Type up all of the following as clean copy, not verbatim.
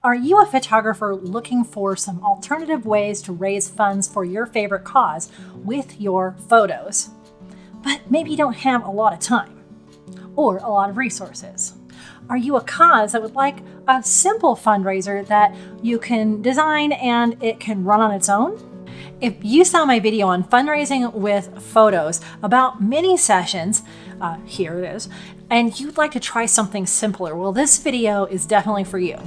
Are you a photographer looking for some alternative ways to raise funds for your favorite cause with your photos? But maybe you don't have a lot of time or a lot of resources. Are you a cause that would like a simple fundraiser that you can design and it can run on its own? If you saw my video on fundraising with photos about mini sessions, here it is, and you'd like to try something simpler, well, this video is definitely for you.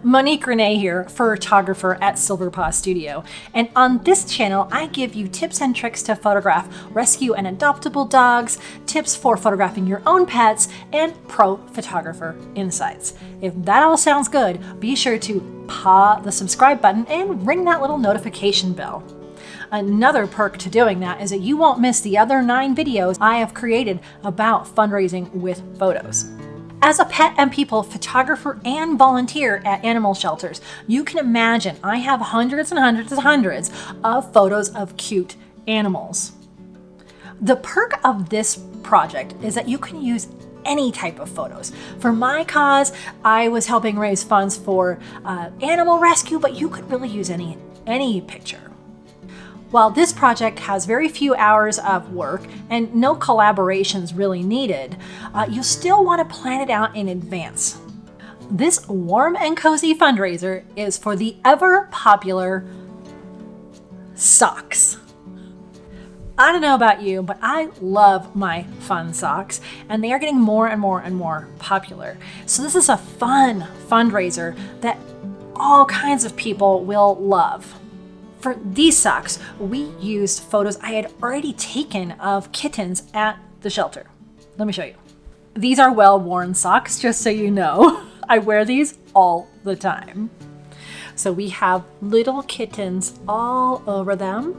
Monique Renee here, photographer at Silverpaw Studio. And on this channel, I give you tips and tricks to photograph rescue and adoptable dogs, tips for photographing your own pets, and pro photographer insights. If that all sounds good, be sure to paw the subscribe button and ring that little notification bell. Another perk to doing that is that you won't miss the other 9 videos I have created about fundraising with photos. As a pet and people photographer and volunteer at animal shelters, you can imagine I have hundreds and hundreds and hundreds of photos of cute animals. The perk of this project is that you can use any type of photos. For my cause, I was helping raise funds for animal rescue, but you could really use any picture. While this project has very few hours of work and no collaborations really needed, you'll still want to plan it out in advance. This warm and cozy fundraiser is for the ever popular socks. I don't know about you, but I love my fun socks, and they are getting more and more and more popular. So this is a fun fundraiser that all kinds of people will love. For these socks, we used photos I had already taken of kittens at the shelter. Let me show you. These are well-worn socks, just so you know. I wear these all the time. So we have little kittens all over them,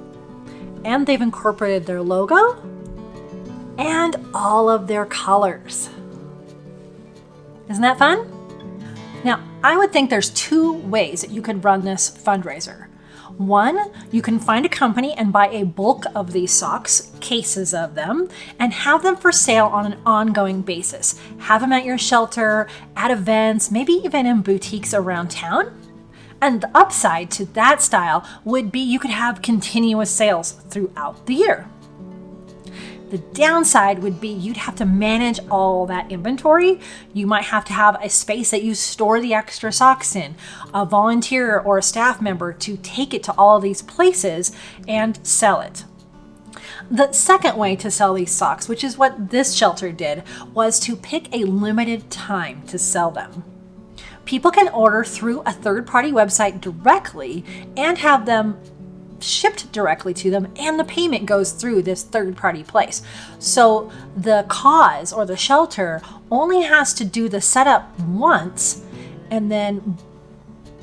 and they've incorporated their logo and all of their colors. Isn't that fun? Now, I would think there's 2 ways that you could run this fundraiser. One, you can find a company and buy a bulk of these socks, cases of them, and have them for sale on an ongoing basis. Have them at your shelter, at events, maybe even in boutiques around town. And the upside to that style would be you could have continuous sales throughout the year. The downside would be you'd have to manage all that inventory. You might have to have a space that you store the extra socks in, a volunteer or a staff member to take it to all these places and sell it. The second way to sell these socks, which is what this shelter did, was to pick a limited time to sell them. People can order through a third-party website directly and have them shipped directly to them, and the payment goes through this third-party place. So the cause or the shelter only has to do the setup once and then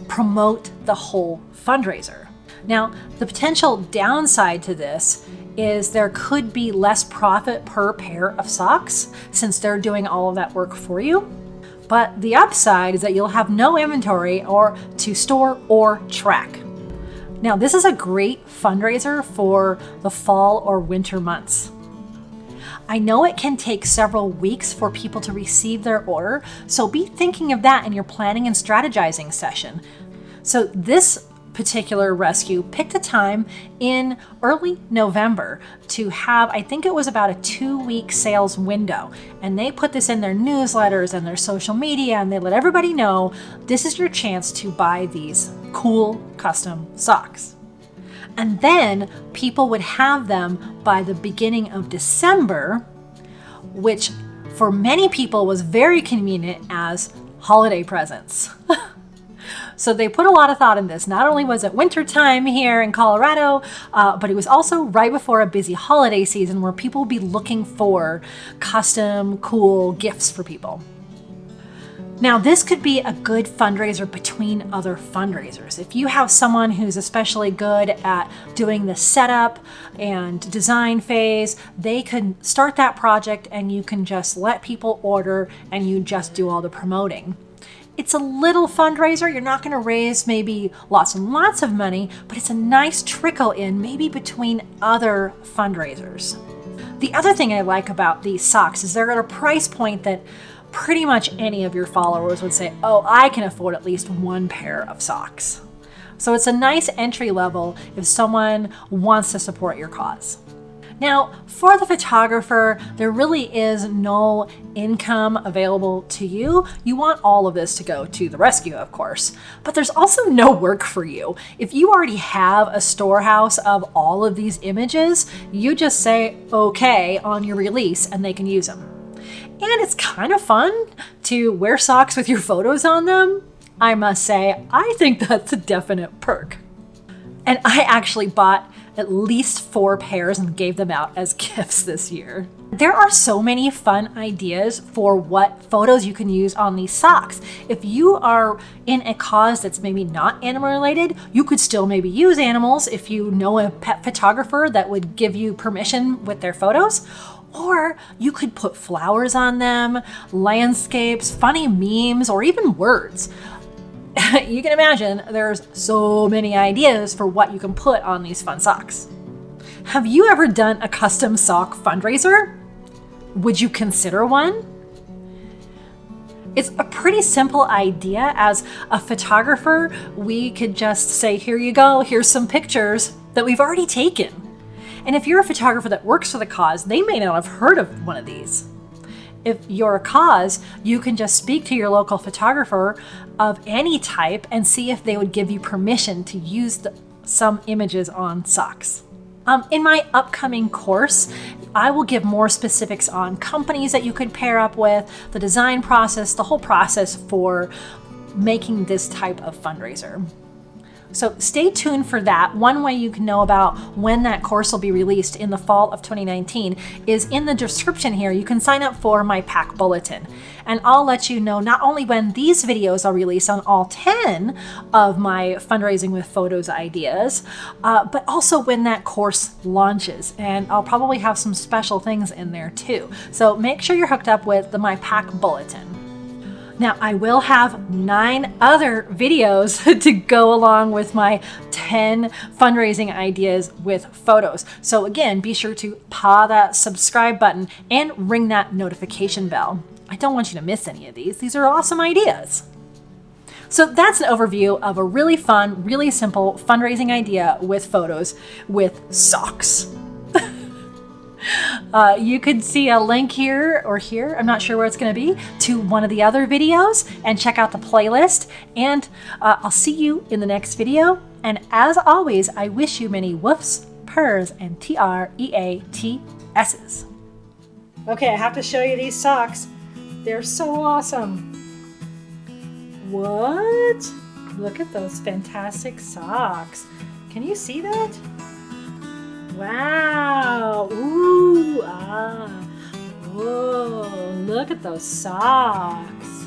promote the whole fundraiser. Now, the potential downside to this is there could be less profit per pair of socks since they're doing all of that work for you. But the upside is that you'll have no inventory or to store or track. Now, this is a great fundraiser for the fall or winter months. I know it can take several weeks for people to receive their order, so be thinking of that in your planning and strategizing session. So this particular rescue picked a time in early November to have, I think it was about a 2-week sales window. And they put this in their newsletters and their social media, and they let everybody know this is your chance to buy these cool custom socks. And then people would have them by the beginning of December, which for many people was very convenient as holiday presents. So they put a lot of thought in this. Not only was it wintertime here in Colorado, but it was also right before a busy holiday season where people would be looking for custom, cool gifts for people. Now, this could be a good fundraiser between other fundraisers. If you have someone who's especially good at doing the setup and design phase, they could start that project and you can just let people order and you just do all the promoting. It's a little fundraiser. You're not going to raise maybe lots and lots of money, but it's a nice trickle in maybe between other fundraisers. The other thing I like about these socks is they're at a price point that pretty much any of your followers would say, oh, I can afford at least one pair of socks. So it's a nice entry level if someone wants to support your cause. Now, for the photographer, there really is no income available to you. You want all of this to go to the rescue, of course, but there's also no work for you. If you already have a storehouse of all of these images, you just say okay on your release and they can use them. And it's kind of fun to wear socks with your photos on them. I must say, I think that's a definite perk. And I actually bought at least 4 pairs and gave them out as gifts this year. There are so many fun ideas for what photos you can use on these socks. If you are in a cause that's maybe not animal related, you could still maybe use animals if you know a pet photographer that would give you permission with their photos. Or you could put flowers on them, landscapes, funny memes, or even words. You can imagine there's so many ideas for what you can put on these fun socks. Have you ever done a custom sock fundraiser? Would you consider one? It's a pretty simple idea. As a photographer, we could just say, here you go, here's some pictures that we've already taken. And if you're a photographer that works for the cause, they may not have heard of one of these. If you're a cause, you can just speak to your local photographer of any type and see if they would give you permission to use some images on socks. In my upcoming course, I will give more specifics on companies that you could pair up with, the design process, the whole process for making this type of fundraiser. So stay tuned for that. One way you can know about when that course will be released in the fall of 2019 is in the description here. You can sign up for my pack bulletin, and I'll let you know not only when these videos are released on all 10 of my fundraising with photos ideas, but also when that course launches. And I'll probably have some special things in there too. So make sure you're hooked up with the My Pack bulletin. Now, I will have 9 other videos to go along with my 10 fundraising ideas with photos. So again, be sure to paw that subscribe button and ring that notification bell. I don't want you to miss any of these. These are awesome ideas. So that's an overview of a really fun, really simple fundraising idea with photos with socks. You could see a link here or here, I'm not sure where it's going to be, to one of the other videos and check out the playlist. And I'll see you in the next video. And as always, I wish you many woofs, purrs, and TREATSs. Okay, I have to show you these socks. They're so awesome. What? Look at those fantastic socks. Can you see that? Wow. Ooh, ah. Whoa, look at those socks.